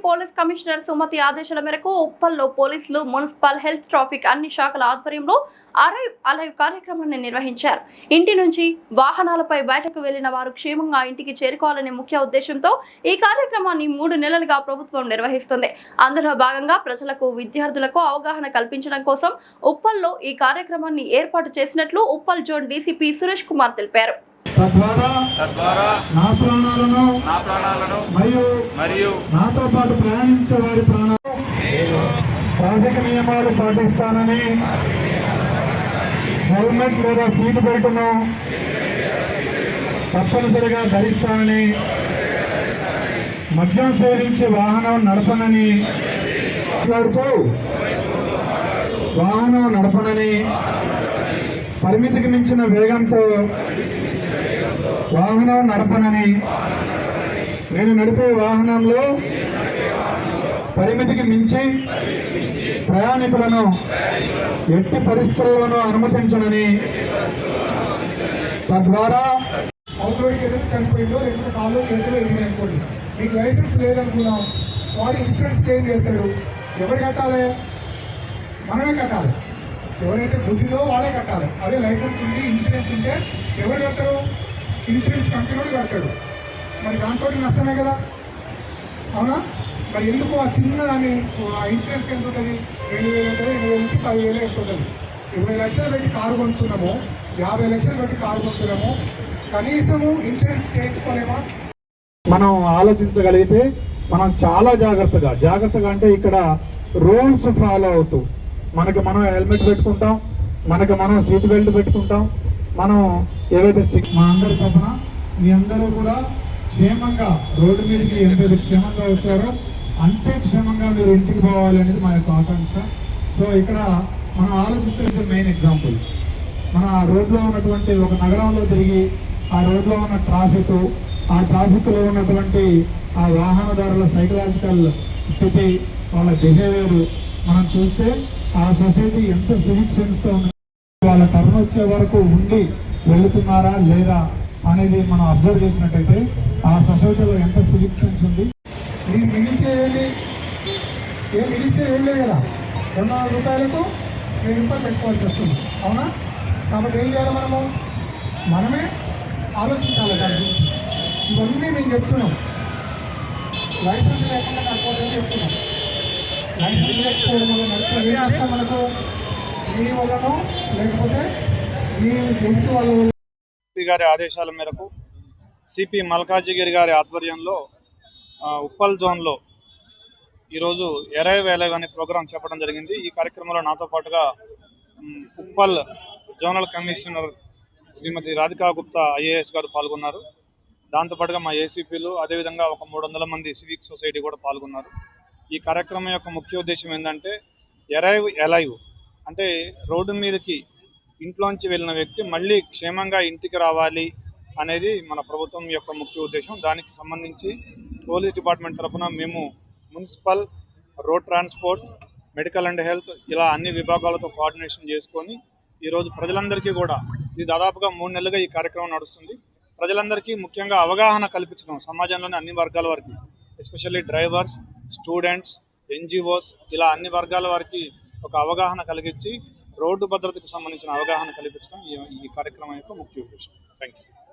Police commissioner Sumathi ఆదేశాల మేరకు ఉప్పల్లో పోలీసులు, మున్సిపల్, హెల్త్, ట్రాఫిక్ అన్ని శాఖల ఆధ్వర్యంలో అలైవ్ కార్యక్రమాన్ని నిర్వహించారు. ఇంటి నుంచి వాహనాలపై బయటకు వెళ్లిన వారు క్షేమంగా ఇంటికి చేరుకోవాలనే ముఖ్య ఉద్దేశంతో ఈ కార్యక్రమాన్ని 3 నెలలుగా ప్రభుత్వం నిర్వహిస్తుంది. అందులో భాగంగా ప్రజలకు, విద్యార్థులకు అవగాహన కల్పించడం కోసం ఉప్పల్లో ఈ కార్యక్రమాన్ని ఏర్పాటు చేసినట్లు ఉప్పల్ జోన్ డీసీపీ సురేష్ కుమార్ తెలిపారు. తద్వారా నా ప్రాణాలను మరియు నాతో పాటు ప్రయాణించే వారి ప్రాణాలను ట్రాఫిక్ నియమాలు పాటిస్తానని, హెల్మెట్ లేదా సీట్ బెల్ట్ను తప్పనిసరిగా ధరిస్తానని, మద్యం సేవించి వాహనం నడపనని పరిమితికి మించిన వేగంతో వాహనం నడపనని, నేను నడిపే వాహనంలో పరిమితికి మించి ప్రయాణికులను ఎట్టి పరిస్థితుల్లోనూ అనుమతించనని, తద్వారా అవుట్రోడ్కి ఎదురు చనిపోయిందో లేకపోతే కాళ్ళు చేతులు ఎరిగినాయి అనుకోండి, మీకు లైసెన్స్ లేదనుకుందాం, వాడు ఇన్సూరెన్స్ క్లెయిమ్ చేస్తాడు. ఎవరు కట్టాలి? మనమే కట్టాలి. ఎవరైతే బుద్ధిలో వాడే కట్టాలి. అదే లైసెన్స్ ఉంది, ఇన్సూరెన్స్ ఉంటే ఎవరు కట్టారు? ఇన్సూరెన్స్ కంపెనీ కూడా కట్టాడు. మరి దాంతో నష్టమే కదా, అవునా? మరి ఎందుకు ఆ చిన్నదాన్ని ఆ ఇన్సూరెన్స్కి ఎంత ఉంటుంది? 2,000 ఉంటుంది, 2,000 నుంచి 10,000 ఎంత ఉంటుంది? 20 లక్షలు పెట్టి కారు కొనుక్కున్నాము, 50 లక్షలు పెట్టి కారు కొనుక్కున్నాము, కనీసము ఇన్సూరెన్స్ చేయించుకోలేమా? మనం ఆలోచించగలిగితే మనం చాలా జాగ్రత్తగా అంటే ఇక్కడ రూల్స్ ఫాలో అవుతూ మనం హెల్మెట్ పెట్టుకుంటాం, మనం సీట్ బెల్ట్ పెట్టుకుంటాం, మనం ఏవైతే మా అందరి తరఫున మీ అందరూ కూడా క్షేమంగా రోడ్డు మీదకి ఎంతైతే క్షేమంగా వచ్చారో అంతే క్షేమంగా మీరు ఇంటికి పోవాలి అనేది మా యొక్క ఆకాంక్ష. సో ఇక్కడ మనం ఆలోచించే మెయిన్ ఎగ్జాంపుల్, మన ఆ రోడ్లో ఉన్నటువంటి ఒక నగరంలో తిరిగి ఆ రోడ్లో ఉన్న ఆ ట్రాఫిక్లో ఉన్నటువంటి ఆ వాహనదారుల సైకలాజికల్ స్థితి, వాళ్ళ బిహేవియర్ మనం చూస్తే ఆ సొసైటీ ఎంత సివిక్ సెన్స్తో ఉంది, వాళ్ళ టర్న్ వచ్చే వరకు ఉండి వెళుతున్నారా లేదా అనేది మనం అబ్జర్వ్ చేసినట్టయితే ఆ సొసైటీలో ఎంత సివిక్ సెన్స్ ఉంది. మీరు మిగిల్చేది ఏం లేదు కదా, 200 రూపాయలకు 1000 రూపాయలు పెట్టుకోవాల్సి వస్తుంది, అవునా? కాబట్టి ఏం చేయాలి? మనమే ఆలోచించాలి దాని గురించి. ఇవన్నీ మేము చెప్తున్నాం. లైసెన్స్ లేకుండా నడపదని చెప్తున్నాం. లైసెన్స్ లేకపోవడం వల్ల నడిపే ఏ నష్టం మనకు? మీ వల్లనో లేకపోతే మీ ఇంటి వాళ్ళ గారి ఆదేశాల మేరకు సిపి మల్కాజిగిరి గారి ఆధ్వర్యంలో ఉప్పల్ జోన్లో ఈరోజు ఎరైవ్ అనే ప్రోగ్రాం చెప్పడం జరిగింది. ఈ కార్యక్రమంలో నాతో పాటుగా ఉప్పల్ జోనల్ కమిషనర్ శ్రీమతి రాధికా గుప్తా IAS గారు పాల్గొన్నారు. దాంతోపాటుగా మా ఏసీపీలు, అదేవిధంగా ఒక 300 మంది సివిక్ సొసైటీ కూడా పాల్గొన్నారు. ఈ కార్యక్రమం యొక్క ముఖ్య ఉద్దేశం ఏంటంటే ఎరైవ్ అలైవ్ అంటే రోడ్డు మీదకి ఇంట్లోంచి వెళ్ళిన వ్యక్తి మళ్ళీ క్షేమంగా ఇంటికి రావాలి అనేది మన ప్రభుత్వం యొక్క ముఖ్య ఉద్దేశం. దానికి సంబంధించి పోలీస్ డిపార్ట్మెంట్ తరఫున మేము municipal, road transport, medical and health ఇలా అన్ని విభాగాలతో కోఆర్డినేషన్ చేసుకొని ఈరోజు ప్రజలందరికీ కూడా, ఇది దాదాపుగా 3 నెలలుగా ఈ కార్యక్రమం నడుస్తుంది. ప్రజలందరికీ ముఖ్యంగా అవగాహన కల్పించడం, సమాజంలోని అన్ని వర్గాల వారికి, ఎస్పెషల్లీ డ్రైవర్స్, స్టూడెంట్స్, NGOs ఇలా అన్ని వర్గాల వారికి ఒక అవగాహన కలిగించి రోడ్డు భద్రతకు సంబంధించిన అవగాహన కల్పించడం ఈ కార్యక్రమం యొక్క ముఖ్య ఉద్దేశం. Thank you.